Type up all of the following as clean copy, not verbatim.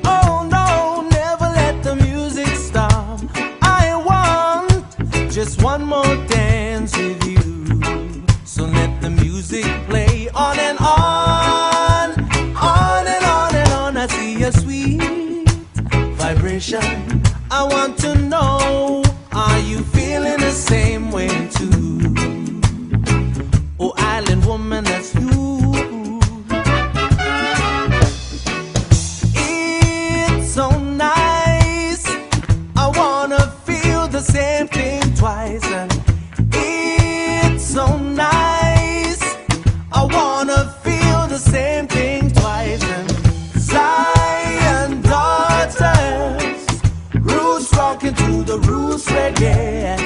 Oh no, never let the music stop. I want just one more dance with you. So let the music play on and on, on and on and on. I see a sweet vibration. I want to know, are you feeling the same way too? Oh, island woman, that's you. So nice, I wanna feel the same thing twice. And it's so nice, I wanna feel the same thing twice. And Zion daughters, roots rocking to the roots reggae.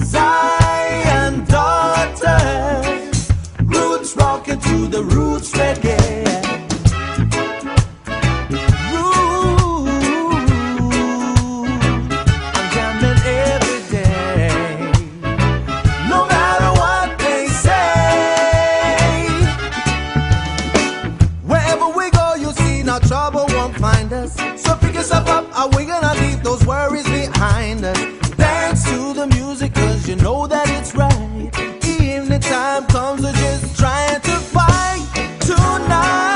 Zion daughters, roots rocking to the roots reggae. Trouble won't find us. So pick yourself up, and we're gonna leave those worries behind us. Dance to the music, cause you know that it's right. Evening time comes, we're just trying to fight. Tonight,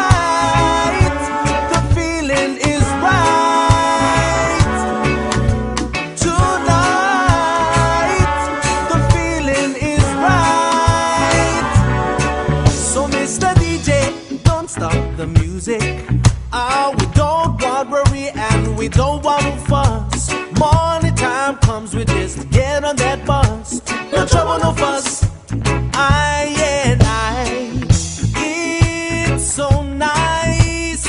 the feeling is right. Tonight, the feeling is right. So Mr. DJ, don't stop the music. We don't want worry and we don't want fuss. Morning time comes, we just get on that bus. No trouble, no fuss. I and I. It's so nice.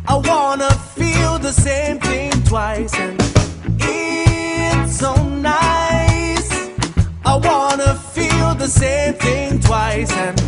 I wanna feel the same thing twice. And it's so nice. I wanna feel the same thing twice. And